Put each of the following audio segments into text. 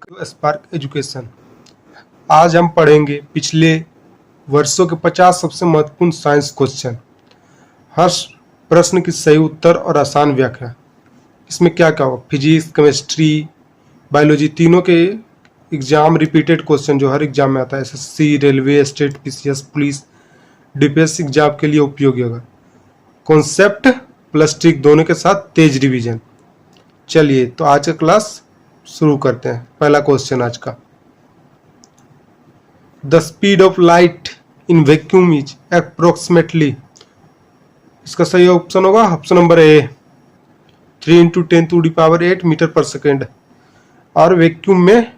Spark education. आज हम पढ़ेंगे पिछले वर्षों के 50 सबसे महत्वपूर्ण साइंस क्वेश्चन। हर प्रश्न की सही उत्तर और आसान व्याख्या। इसमें क्या क्या होगा, फिजिक्स, केमिस्ट्री, बायोलॉजी तीनों के एग्जाम रिपीटेड क्वेश्चन जो हर एग्जाम में आता है, SSC, railway, state, PCS, police, defence exam के लिए उपयोगी होगा। कॉन्सेप्ट प्लस ट्रिक दोनों के साथ तेज रिवीजन। चलिए तो आज का क्लास शुरू करते हैं। पहला क्वेश्चन आज का, the speed of light in vacuum is approximately. इसका सही ऑप्शन होगा ऑप्शन नंबर ए, 3 × 10⁸ मीटर पर सेकेंड। और वैक्यूम में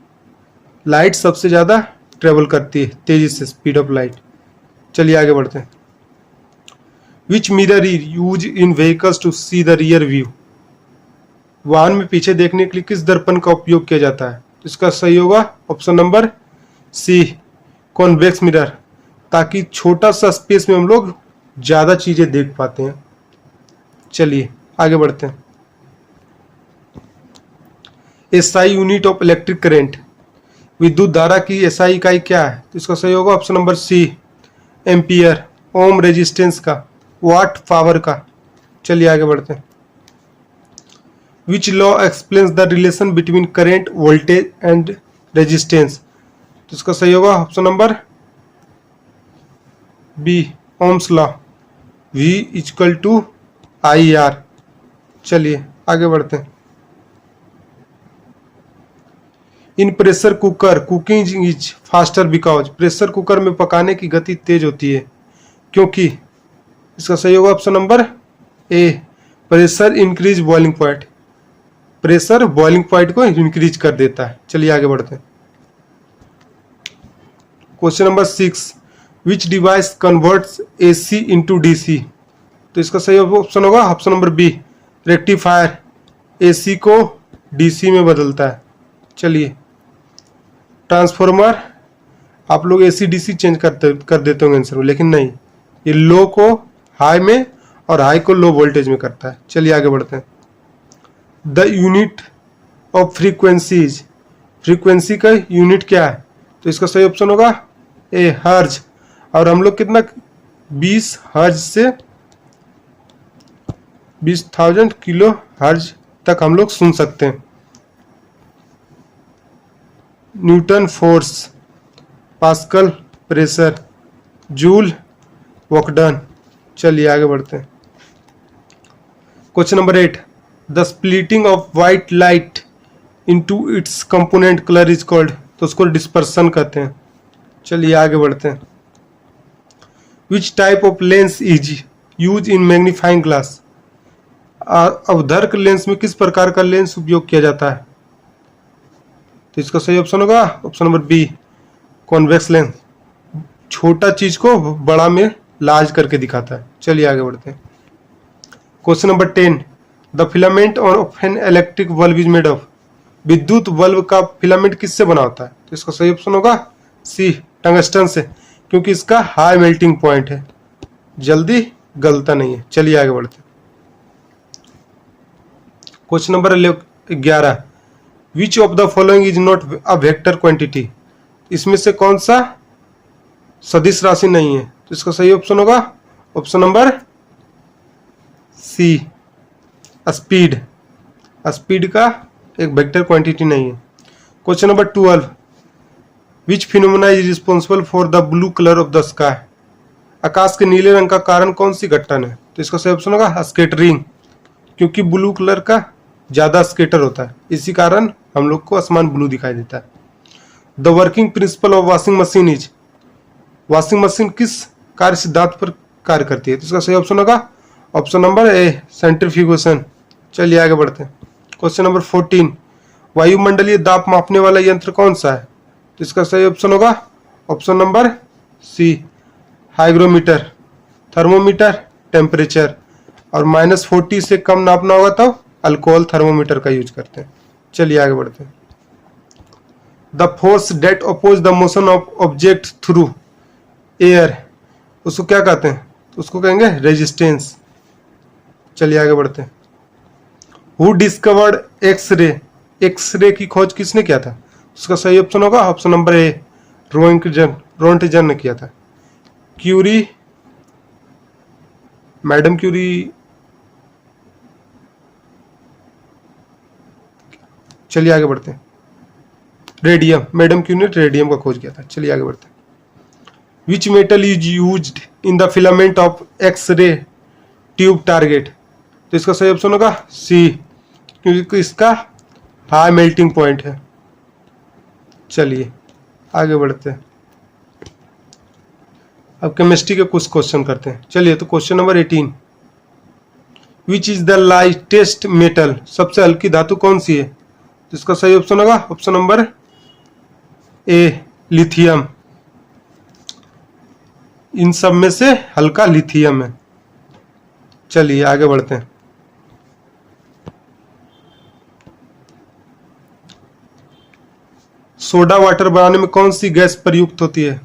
लाइट सबसे ज़्यादा ट्रेवल करती है तेजी से, स्पीड ऑफ लाइट। चलिए आगे बढ़ते हैं। Which mirror is use in vehicles to see the rear view. वाहन में पीछे देखने के लिए किस दर्पण का उपयोग किया जाता है? इसका सही होगा option number C, convex mirror, ताकि छोटा सा स्पेस में हम लोग ज़्यादा चीज़ें देख पाते हैं। चलिए आगे बढ़ते हैं। SI unit of electric current, विद्युत धारा की एसआई इकाई क्या है? तो इसका सही होगा option number C, ampere. Ohm resistance का, वाट पावर का। चलिए आगे बढ़ते हैं। Which law explains the relation between current, voltage and resistance? तो इसका सही होगा option number B, ohm's law, V = IR। चलिए आगे बढ़ते हैं। In pressure cooker cooking is faster because. Pressure cooker में पकाने की गति तेज होती है क्योंकि। इसका सही होगा option number A, pressure increase boiling point. प्रेशर बॉइलिंग पॉइंट को इंक्रीज कर देता है। चलिए आगे बढ़ते हैं। Question number 6, which device converts AC into DC। तो इसका सही ऑप्शन होगा option number B, rectifier, AC को DC में बदलता है। चलिए, ट्रांसफॉर्मर, आप लोग AC DC चेंज कर देते होंगे आंसर में, लेकिन नहीं, ये लो को हाई में और हाई को लो वोल्टेज में करता है। चलिए आगे बढ़ते हैं। The unit of frequencies, frequency का यूनिट क्या है? तो इसका सही ऑप्शन होगा ए, हर्ज। और हम लोग कितना 20 हर्ज से 20,000 किलो हर्ज तक हम लोग सुन सकते हैं। Newton force, Pascal pressure, joule work done. चलिए आगे बढ़ते हैं। Question number 8, the splitting of white light into its component colour is called. तो उसको डिस्पर्सन कहते हैं। चलिए आगे बढ़ते हैं। Which type of lens is use in magnifying glass. अवधर्क लेंस में किस प्रकार का लेंस उपयोग किया जाता है? तो इसका सही ऑप्शन होगा option number B, convex lens. छोटा चीज को बड़ा में लार्ज करके दिखाता है। चलिए आगे बढ़ते हैं। Question number 10, the filament of an electric bulb is made of. विद्युत बल्ब का फिलामेंट किससे बना होता है? तो इसका सही ऑप्शन होगा सी, टंगस्टन से, क्योंकि इसका हाई मेल्टिंग पॉइंट है, जल्दी गलता नहीं है। चलिए आगे बढ़ते हैं। Question number 11, which of the following is not a vector quantity. इसमें से कौन सा सदिश राशि नहीं है? तो इसका सही ऑप्शन होगा option number C, speed. Speed का एक वेक्टर क्वांटिटी नहीं है। Question number 12, which phenomena is responsible for the blue colour of the sky. आकाश के नीले रंग का कारण कौन सी घटना है? तो इसका सही ऑप्शन होगा स्कैटरिंग, क्योंकि ब्लू कलर का ज्यादा स्कैटर होता है, इसी कारण हम लोग को आसमान ब्लू दिखाई देता है। The working principle of washing machine is. Washing machine किस कार्य सिद्धांत पर कार्य करती है? तो इसका सही ऑप्शन होगा ऑप्शन नंबर ए, सेंट्रीफ्यूगेशन। चलिए आगे बढ़ते हैं। क्वेश्चन नंबर 14, वायुमंडलीय दाब मापने वाला यंत्र कौन सा है? तो इसका सही ऑप्शन होगा option number C, hygrometer. Thermometer temperature, और -40 से कम नापना होगा तो अल्कोहल थर्मोमीटर का यूज करते हैं। चलिए आगे बढ़ते हैं। The force that oppose the motion of object through air, उसको क्या कहते हैं? तो उसको कहेंगे रेजिस्टेंस। चलिए आगे बढ़ते हैं। हु डिस्कवर्ड एक्सरे, एक्सरे की खोज किसने किया था? इसका सही ऑप्शन होगा ऑप्शन नंबर ए, रोएंटजन ने किया था। क्यूरी, मैडम क्यूरी, चलिए आगे बढ़ते हैं। रेडियम, मैडम क्यूरी ने रेडियम का खोज किया था। चलिए आगे बढ़ते हैं। Which metal is used in the filament of X-ray tube target? तो इसका सही ऑप्शन होगा सी, क्योंकि इसका हाई मेल्टिंग पॉइंट है। चलिए आगे बढ़ते हैं। अब केमिस्ट्री के कुछ क्वेश्चन करते हैं। चलिए तो question number 18, which is the lightest metal? सबसे हल्की धातु कौन सी है? तो इसका सही ऑप्शन होगा ऑप्शन नंबर ए, लिथियम। इन सब में से हल्का लिथियम है। चलिए आगे बढ़ते हैं। सोडा वाटर बनाने में कौन सी गैस प्रयुक्त होती है?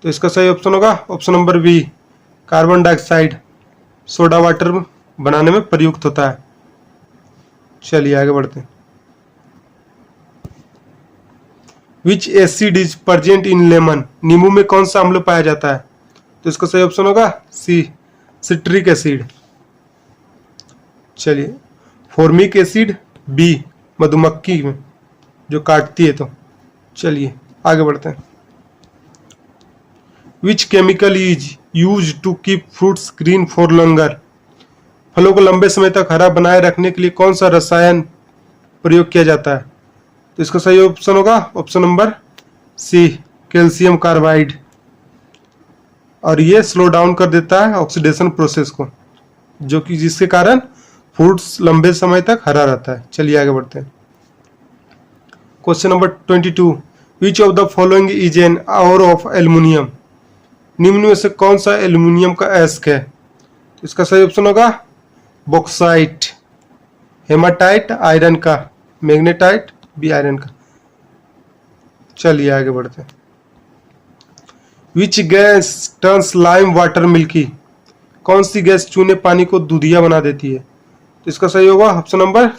तो इसका सही ऑप्शन होगा option number B, carbon dioxide soda water बनाने में प्रयुक्त होता है। चलिए आगे बढ़ते हैं। Which acid is present in lemon? नींबू में कौन सा अम्ल पाया जाता है? तो इसका सही ऑप्शन होगा सी, सिट्रिक एसिड। चलिए, फॉर्मिक एसिड बी, मधुमक्खी में जो काटती है। तो चलिए आगे बढ़ते हैं। Which chemical is use to keep fruits green for longer? फलों को लंबे समय तक हरा बनाए रखने के लिए कौन सा रसायन प्रयोग किया जाता है? तो इसका सही ऑप्शन होगा option number C, calcium carbide. और ये स्लो डाउन कर देता है ऑक्सीडेशन प्रोसेस को, जो कि जिसके कारण फ्रूट्स लंबे समय तक हरा रहता है। चलिए आगे बढ़ते हैं। Question number 22, which of the following is an ore of aluminium? निम्न में से कौन सा एल्युमिनियम का एस्क है? इसका सही ऑप्शन होगा बॉक्साइट, हेमाटाइट आयरन का, मैग्नेटाइट भी आयरन का। चलिए आगे बढ़ते हैं। Which gas turns lime water milky? कौन सी गैस चूने पानी को दूधिया बना देती है? तो इसका सही होगा ऑप्शन नंबर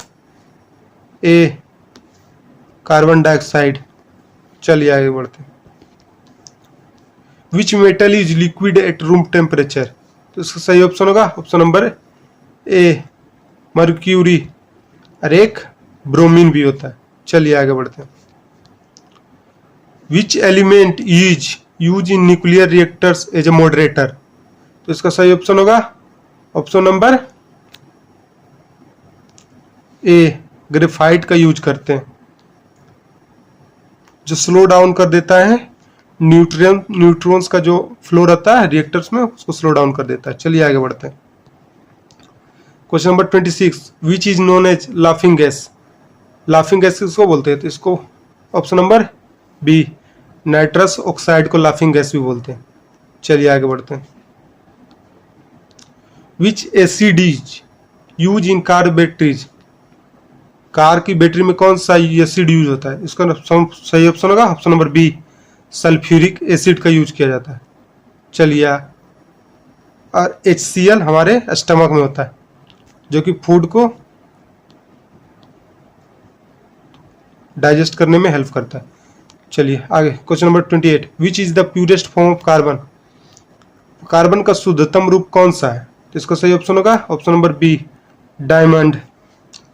ए, कार्बन डाइऑक्साइड। चलिए आगे बढ़ते हैं। Which metal is liquid at room temperature? तो इसका सही ऑप्शन होगा ऑप्शन नंबर ए, मर्क्यूरी। और एक ब्रोमीन भी होता है। चलिए आगे बढ़ते हैं। Which element is use in nuclear reactors as a moderator? तो इसका सही ऑप्शन होगा ऑप्शन नंबर ए, ग्रेफाइट का यूज करते हैं, जो स्लो डाउन कर देता है न्यूट्रॉन्स का जो फ्लो रहता है रिएक्टर्स में, उसको स्लो डाउन कर देता है। चलिए आगे बढ़ते हैं। Question number 26, which is known as laughing gas? लाफिंग गैस किसको बोलते हैं? तो इसको option number B, nitrous oxide को लाफिंग गैस भी बोलते हैं। चलिए आगे बढ़ते हैं। Which acid is use in car batteries? Car की बैटरी में कौन सा एसिड यूज होता है? इसका सही ऑप्शन होगा option number B, sulphuric acid का यूज किया जाता है। चलिए, और HCl हमारे स्टमक में होता है, जो कि फूड को डाइजेस्ट करने में हेल्प करता है। चलिए आगे। Question number 28, which is the purest form of carbon? Carbon का शुद्धतम रूप कौन सा है? तो इसका सही ऑप्शन होगा ऑप्शन नंबर बी, डायमंड।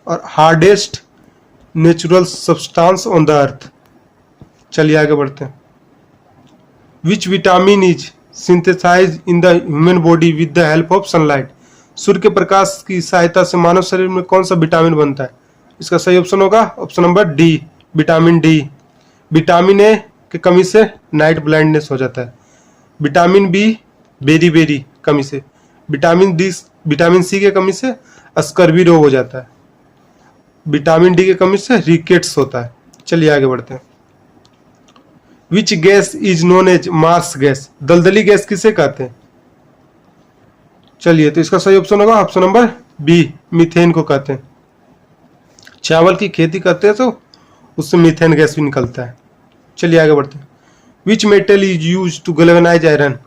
और hardest natural substance on the earth. चलिए आगे बढ़ते हैं। Which vitamin is synthesise in the human body with the help of sunlight? सूर्य के प्रकाश की सहायता से मानव शरीर में कौन सा विटामिन बनता है? इसका सही ऑप्शन होगा option number D, vitamin D. Vitamin A की कमी से नाइट ब्लाइंडनेस हो जाता है। विटामिन बी बेरी कमी से, विटामिन सी की कमी से स्कर्वी रोग हो जाता है। विटामिन डी की कमी से रिकेट्स होता है। चलिए आगे बढ़ते हैं। Which gas is known as marsh gas? दलदली गैस किसे कहते हैं? चलिए, तो इसका सही ऑप्शन होगा ऑप्शन नंबर बी, मीथेन को कहते हैं। चावल की खेती करते हैं तो उससे मीथेन गैस भी निकलता है। चलिए आगे बढ़ते हैं। Which metal is use to galvanise iron?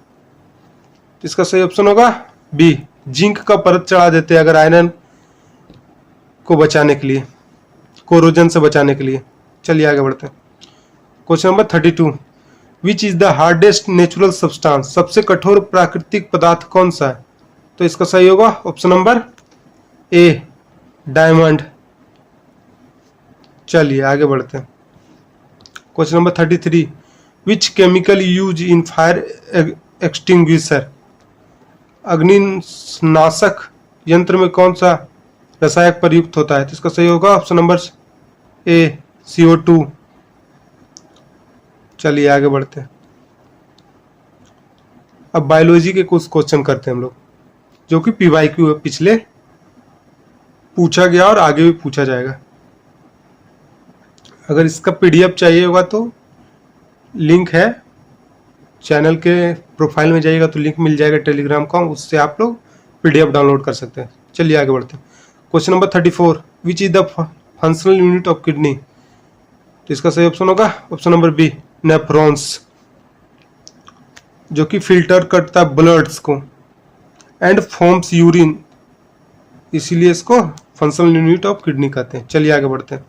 इसका सही ऑप्शन होगा बी, जिंक का परत चढ़ा देते हैं अगर आयरन को बचाने के लिए, कोरोजन से बचाने के लिए। चलिए आगे बढ़ते हैं। Question number 32, which is the hardest natural substance, सबसे कठोर प्राकृतिक पदार्थ कौन सा है? तो इसका सही होगा ऑप्शन नंबर ए, डायमंड। चलिए आगे बढ़ते हैं। Question number 33, which chemical use in fire extinguisher, अग्निनाशक यंत्र में कौन सा रसायन प्रयुक्त होता है? तो इसका सही होगा ऑप्शन नंबर ए, CO2। चलिए आगे बढ़ते हैं। अब बायोलॉजी के कुछ क्वेश्चन करते हैं हम लोग, जो कि PYQ है, पिछले पूछा गया और आगे भी पूछा जाएगा। अगर इसका PDF चाहिए होगा तो लिंक है चैनल के प्रोफाइल में, जाइएगा तो लिंक मिल जाएगा टेलीग्राम का, उससे आप लोग PDF डाउनलोड कर सकते हैं। चलिए आगे बढ़ते हैं। Question number 34, which is the functional unit of kidney, तो इसका सही ऑप्शन होगा ऑप्शन नंबर बी, नेफ्रॉन्स, जो कि फिल्टर करता है ब्लड्स को एंड फॉर्म्स यूरिन, इसीलिए इसको फंक्शनल यूनिट ऑफ किडनी कहते हैं। चलिए आगे बढ़ते हैं।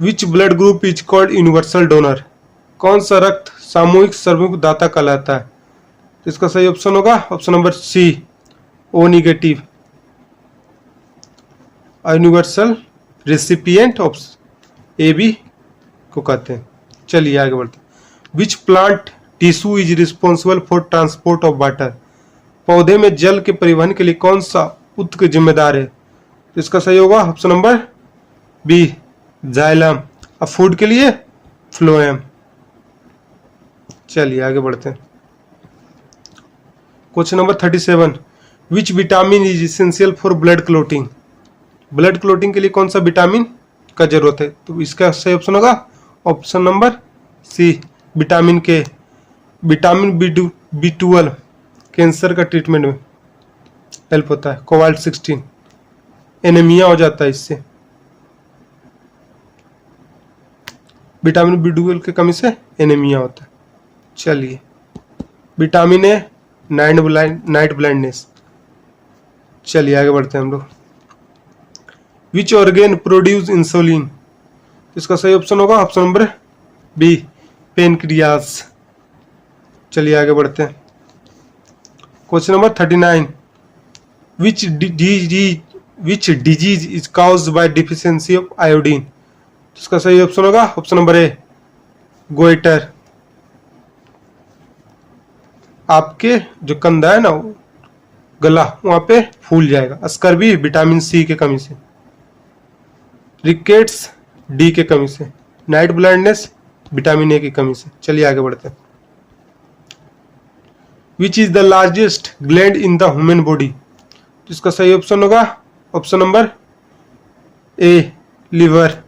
Which blood group is called universal donor, कौन सा रक्त सामूहिक सर्वोपरि दाता कहलाता है? तो इसका सही ऑप्शन होगा option number C, O negative, universal recipient of AB को कहते हैं। चलिए आगे बढ़ते हैं। Which plant tissue is responsible for transport of water, पौधे में जल के परिवहन के लिए कौन सा उत्तक जिम्मेदार है? तो इसका सही होगा ऑप्शन नंबर बी, जाइलम, और फूड के लिए फ्लोएम। चलिए आगे बढ़ते हैं। Question number 37, which vitamin is essential for blood clotting, blood clotting के लिए कौन सा विटामिन का जरूरत है? तो इसका सही ऑप्शन होगा ऑप्शन नंबर सी, विटामिन के। विटामिन B12 कैंसर का ट्रीटमेंट में हेल्प होता है। कोबाल्ट 16, एनीमिया हो जाता है इससे, विटामिन B12 की कमी से एनीमिया होता है। चलिए, विटामिन ए, नाइट ब्लाइंडनेस। चलिए आगे बढ़ते हैं हम लोग। विच ऑर्गेन प्रोड्यूस इंसुलिन, इसका सही ऑप्शन होगा ऑप्शन नंबर बी, पेनक्रियास। चलिए आगे बढ़ते हैं। Question number 39, which disease is caused bye deficiency of iodine, इसका सही ऑप्शन होगा ऑप्शन नंबर ए, गोइटर। आपके जो कंधा है ना, गला, वहां पे फूल जाएगा। स्कर्वी विटामिन सी के कमी से, रिकेट्स डी के कमी से, नाइट ब्लाइंडनेस विटामिन ए की कमी से। चलिए आगे बढ़ते हैं। Which is the largest gland in the human body, तो इसका सही ऑप्शन होगा ऑप्शन नंबर ए, लिवर।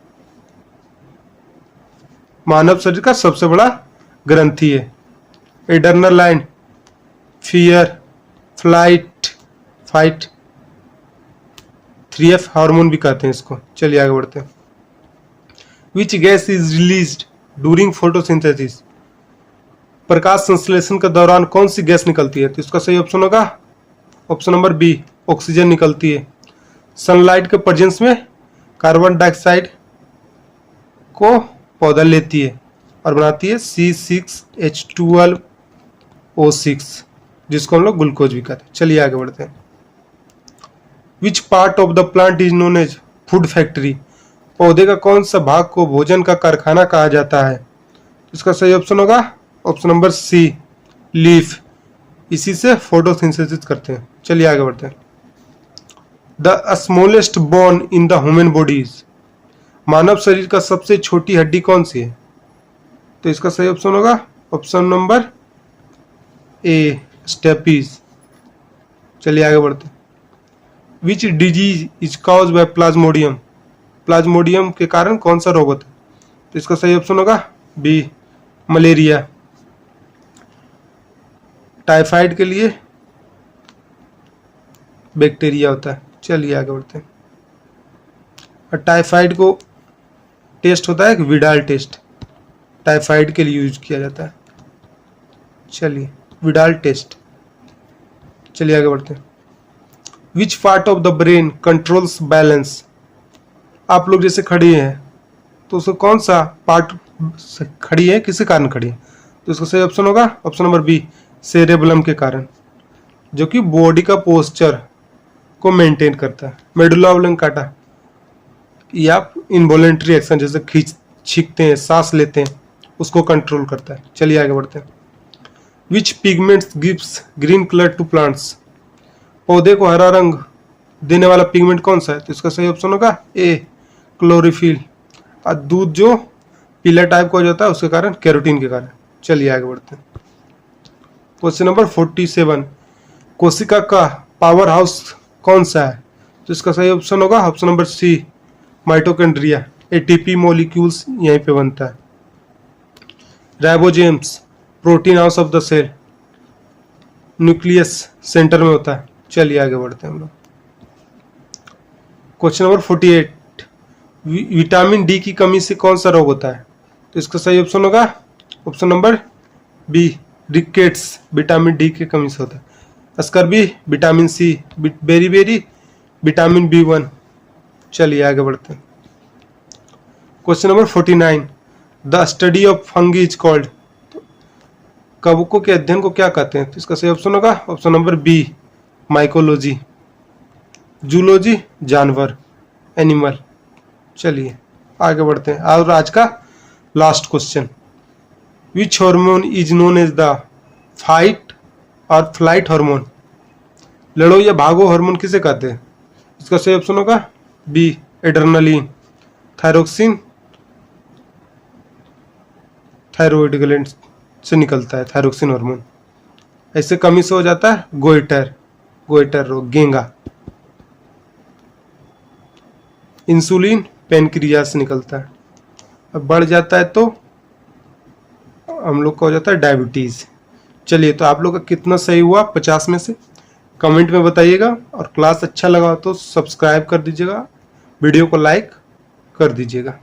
मानव शरीर का सबसे बड़ा ग्रंथि है। Adrenaline, fear, flight, fight, 3F hormone भी कहते हैं इसको। चलिए आगे बढ़ते हैं। Which gas is released during photosynthesis, प्रकाश संश्लेषण के दौरान कौन सी गैस निकलती है? तो इसका सही ऑप्शन होगा ऑप्शन नंबर बी, ऑक्सीजन निकलती है। सनलाइट के प्रेजेंस में कार्बन डाइऑक्साइड को पौधा लेती है और बनाती है C6H12O6, जिसको हम लोग ग्लूकोज भी कहते हैं। चलिए आगे बढ़ते हैं। Which part of the plant is known as food factory, पौधे का कौन सा भाग को भोजन का कारखाना कहा जाता है? इसका सही ऑप्शन होगा ऑप्शन नंबर सी, लीफ, इसी से फोटोसिंथेसिस करते हैं। चलिए आगे बढ़ते हैं। The smallest bone in the human bodies, मानव शरीर का सबसे छोटी हड्डी कौन सी है? तो इसका सही ऑप्शन होगा ऑप्शन नंबर ए, स्टेपीज। चलिए आगे बढ़ते हैं। Which disease is caused bye Plasmodium, Plasmodium के कारण कौन सा रोग होता है? तो इसका सही ऑप्शन होगा बी, मलेरिया। टाइफाइड के लिए बैक्टीरिया होता है। चलिए आगे बढ़ते हैं। और टाइफाइड को टेस्ट होता है कि विडाल टेस्ट, टाइफाइड के लिए यूज किया जाता है। चलिए, विडाल टेस्ट। चलिए आगे बढ़ते हैं। Which part of the brain controls balance, आप लोग जैसे खड़े हैं तो उसको कौन सा पार्ट खड़ी है, किसी कारण खड़ी है, तो इसका सही ऑप्शन होगा ऑप्शन नंबर बी, सेरेबलम के कारण, जो कि बॉडी का पोस्चर को मेंटेन करता है। मेडुला ऑब्लंगाटा या इनवॉलेंट्री एक्शन, जैसे छींकते हैं, सांस लेते हैं, उसको कंट्रोल करता है। चलिए आगे बढ़ते हैं। Which pigments gives green colour to plants, पौधे को हरा रंग देने वाला पिगमेंट कौन सा है, तो इसका सही ऑप्शन होगा ए, क्लोरोफिल। और दूध जो पीला टाइप का हो जाता है उसके कारण, कैरोटीन के कारण। चलिए आगे बढ़ते हैं। क्वेश्चन नंबर 47, कोशिका का पावर हाउस कौन सा है, तो इसका सही ऑप्शन होगा option number C, mitochondria. ATP molecules यहीं पे बनता है। Ribosomes, protein house of the cell, nucleus centre में होता है। चलिए आगे बढ़ते हैं हम लोग। क्वेश्चन नंबर 48, विटामिन डी की कमी से कौन सा रोग होता है, तो इसका सही ऑप्शन होगा option number B, rickets, vitamin D की कमी से होता है। Scurvy, vitamin C, beri vitamin B1। चलिए आगे बढ़ते हैं। Question number 49, the study of fungi is called, कवकों के अध्ययन को क्या कहते हैं, तो इसका सही ऑप्शन होगा option number B, mycology. Zoology, जानवर, एनिमल। चलिए आगे बढ़ते हैं। और आज का last question, which hormone is known as the fight और फ्लाइट हार्मोन, लड़ो या भागो हार्मोन किसे कहते हैं, इसका सही ऑप्शन होगा B, adrenaline. Thyroxine thyroid gland से निकलता है थायरोक्सिन हार्मोन, ऐसे कमी से हो जाता है गोइटर रोग, गेंगा। इंसुलिन पेनक्रियास से निकलता है, अब बढ़ जाता है तो हम लोग का हो जाता है डायबिटीज। चलिए, तो आप लोग का कितना सही हुआ 50 में से कमेंट में बताइएगा, और क्लास अच्छा लगा तो सब्सक्राइब कर दीजिएगा, वीडियो को लाइक कर दीजिएगा।